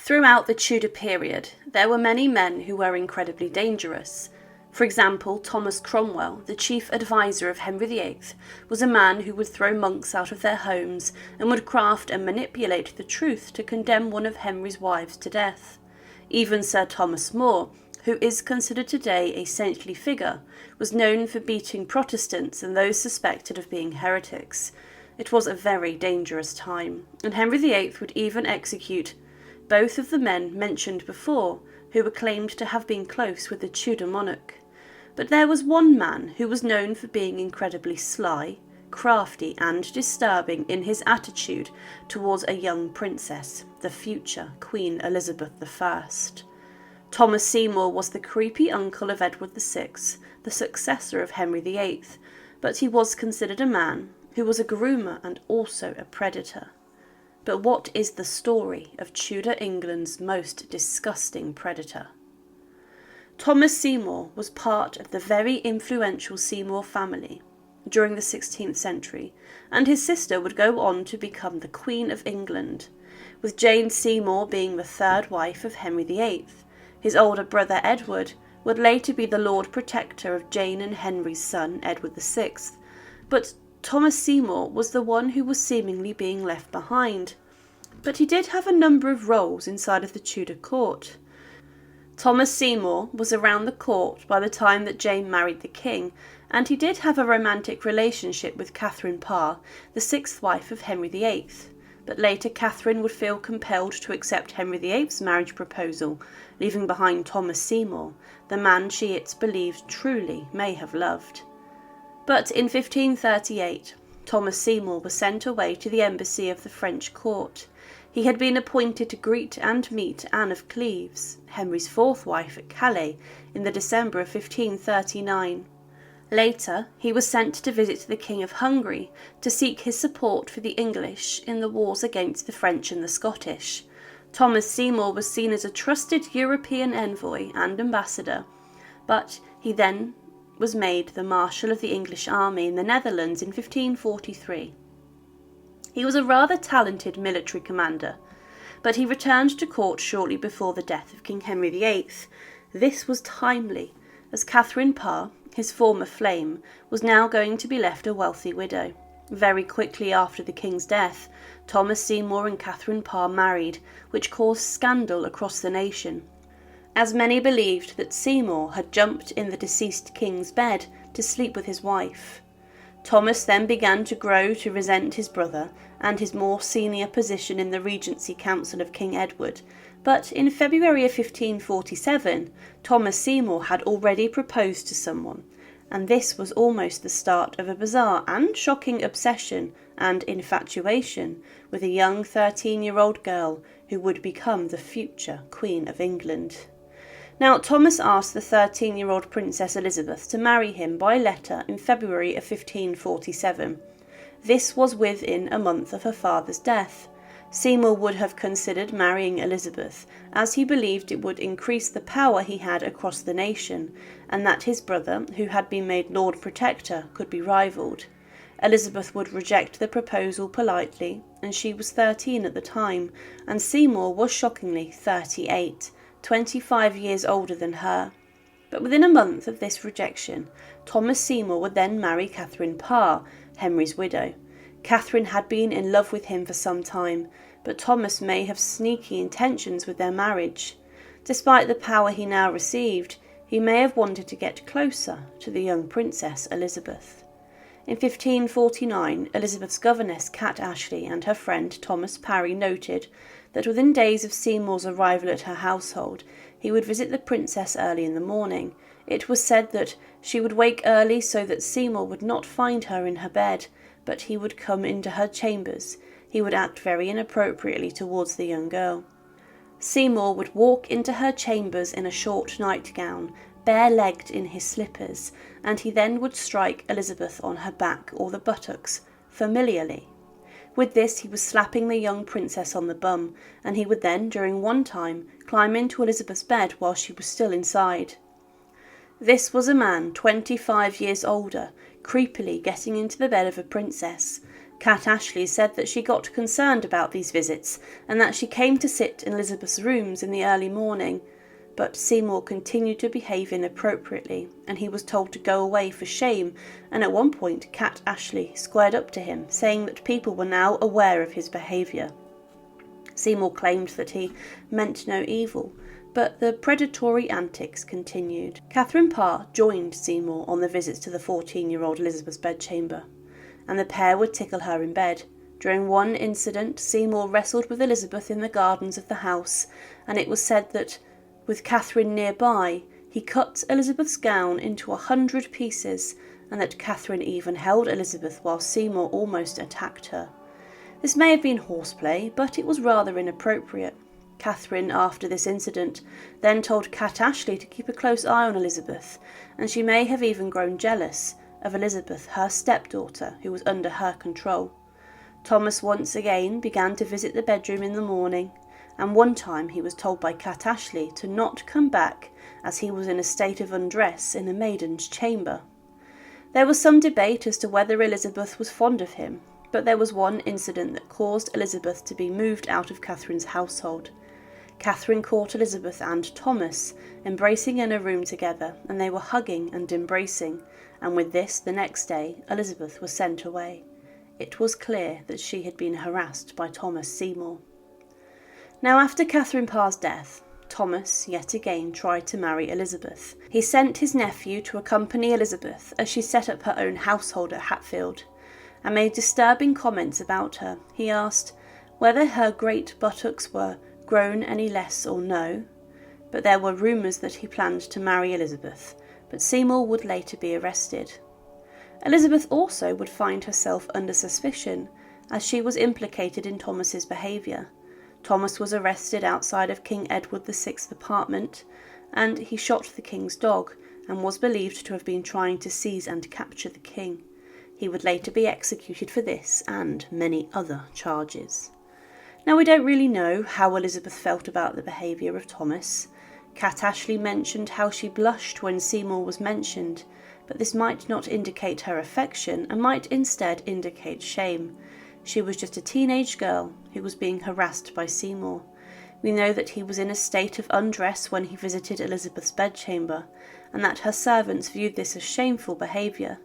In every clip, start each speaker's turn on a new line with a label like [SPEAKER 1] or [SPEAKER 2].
[SPEAKER 1] Throughout the Tudor period, there were many men who were incredibly dangerous. For example, Thomas Cromwell, the chief advisor of Henry VIII, was a man who would throw monks out of their homes and would craft and manipulate the truth to condemn one of Henry's wives to death. Even Sir Thomas More, who is considered today a saintly figure, was known for beating Protestants and those suspected of being heretics. It was a very dangerous time, and Henry VIII would even execute both of the men mentioned before, who were claimed to have been close with the Tudor monarch. But there was one man who was known for being incredibly sly, crafty and disturbing in his attitude towards a young princess, the future Queen Elizabeth I. Thomas Seymour was the creepy uncle of Edward VI, the successor of Henry VIII, but he was considered a man who was a groomer and also a predator. But what is the story of Tudor England's most disgusting predator? Thomas Seymour was part of the very influential Seymour family during the 16th century, and his sister would go on to become the Queen of England, with Jane Seymour being the third wife of Henry VIII. His older brother Edward would later be the Lord Protector of Jane and Henry's son, Edward VI, but Thomas Seymour was the one who was seemingly being left behind. But he did have a number of roles inside of the Tudor court. Thomas Seymour was around the court by the time that Jane married the king, and he did have a romantic relationship with Catherine Parr, the sixth wife of Henry VIII. But later Catherine would feel compelled to accept Henry VIII's marriage proposal, leaving behind Thomas Seymour, the man she, it's believed, truly may have loved. But in 1538, Thomas Seymour was sent away to the embassy of the French court. He had been appointed to greet and meet Anne of Cleves, Henry's fourth wife, at Calais in the December of 1539. Later, he was sent to visit the King of Hungary to seek his support for the English in the wars against the French and the Scottish. Thomas Seymour was seen as a trusted European envoy and ambassador, but he then was made the Marshal of the English army in the Netherlands in 1543. He was a rather talented military commander, but he returned to court shortly before the death of King Henry VIII. This was timely, as Catherine Parr, his former flame, was now going to be left a wealthy widow. Very quickly after the king's death, Thomas Seymour and Catherine Parr married, which caused scandal across the nation, as many believed that Seymour had jumped in the deceased king's bed to sleep with his wife. Thomas then began to grow to resent his brother and his more senior position in the Regency Council of King Edward, but in February of 1547, Thomas Seymour had already proposed to someone, and this was almost the start of a bizarre and shocking obsession and infatuation with a young 13-year-old girl who would become the future Queen of England. Now, Thomas asked the 13-year-old Princess Elizabeth to marry him by letter in February of 1547. This was within a month of her father's death. Seymour would have considered marrying Elizabeth, as he believed it would increase the power he had across the nation, and that his brother, who had been made Lord Protector, could be rivalled. Elizabeth would reject the proposal politely, and she was 13 at the time, and Seymour was shockingly 38. 25 years older than her. But within a month of this rejection, Thomas Seymour would then marry Catherine Parr, Henry's widow. Catherine had been in love with him for some time, but Thomas may have sneaky intentions with their marriage. Despite the power he now received, he may have wanted to get closer to the young Princess Elizabeth. In 1549, Elizabeth's governess Cat Ashley and her friend Thomas Parry noted that within days of Seymour's arrival at her household, he would visit the princess early in the morning. It was said that she would wake early so that Seymour would not find her in her bed, but he would come into her chambers. He would act very inappropriately towards the young girl. Seymour would walk into her chambers in a short nightgown, bare-legged in his slippers, and he then would strike Elizabeth on her back or the buttocks, familiarly. With this he was slapping the young princess on the bum, and he would then, during one time, climb into Elizabeth's bed while she was still inside. This was a man 25 years older, creepily getting into the bed of a princess. Kat Ashley said that she got concerned about these visits and that she came to sit in Elizabeth's rooms in the early morning, but Seymour continued to behave inappropriately and he was told to go away for shame, and at one point Kat Ashley squared up to him, saying that people were now aware of his behaviour. Seymour claimed that he meant no evil, but the predatory antics continued. Catherine Parr joined Seymour on the visits to the 14-year-old Elizabeth's bedchamber, and the pair would tickle her in bed. During one incident, Seymour wrestled with Elizabeth in the gardens of the house, and it was said that, with Catherine nearby, he cut Elizabeth's gown into 100 pieces, and that Catherine even held Elizabeth while Seymour almost attacked her. This may have been horseplay, but it was rather inappropriate. Catherine, after this incident, then told Kat Ashley to keep a close eye on Elizabeth, and she may have even grown jealous of Elizabeth, her stepdaughter, who was under her control. Thomas once again began to visit the bedroom in the morning, and one time he was told by Kat Ashley to not come back as he was in a state of undress in a maiden's chamber. There was some debate as to whether Elizabeth was fond of him, but there was one incident that caused Elizabeth to be moved out of Catherine's household. Catherine caught Elizabeth and Thomas embracing in a room together, and they were hugging and embracing, and with this, the next day, Elizabeth was sent away. It was clear that she had been harassed by Thomas Seymour. Now, after Catherine Parr's death, Thomas yet again tried to marry Elizabeth. He sent his nephew to accompany Elizabeth as she set up her own household at Hatfield, and made disturbing comments about her. He asked whether her great buttocks were grown any less or no, but there were rumours that he planned to marry Elizabeth, but Seymour would later be arrested. Elizabeth also would find herself under suspicion, as she was implicated in Thomas's behaviour. Thomas was arrested outside of King Edward VI's apartment, and he shot the king's dog, and was believed to have been trying to seize and capture the king. He would later be executed for this and many other charges. Now, we don't really know how Elizabeth felt about the behaviour of Thomas. Kat Ashley mentioned how she blushed when Seymour was mentioned, but this might not indicate her affection and might instead indicate shame. She was just a teenage girl who was being harassed by Seymour. We know that he was in a state of undress when he visited Elizabeth's bedchamber, and that her servants viewed this as shameful behaviour.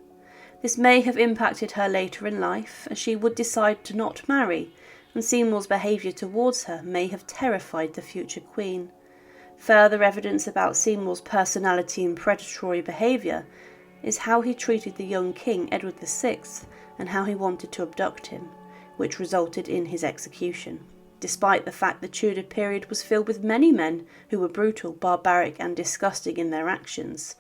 [SPEAKER 1] This may have impacted her later in life, as she would decide to not marry, and Seymour's behaviour towards her may have terrified the future queen. Further evidence about Seymour's personality and predatory behaviour is how he treated the young king Edward VI and how he wanted to abduct him, which resulted in his execution. Despite the fact the Tudor period was filled with many men who were brutal, barbaric and disgusting in their actions,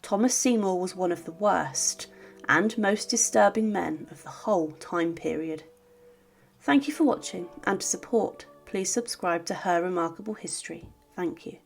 [SPEAKER 1] Thomas Seymour was one of the worst and most disturbing men of the whole time period. Thank you for watching, and to support, please subscribe to Her Remarkable History. Thank you.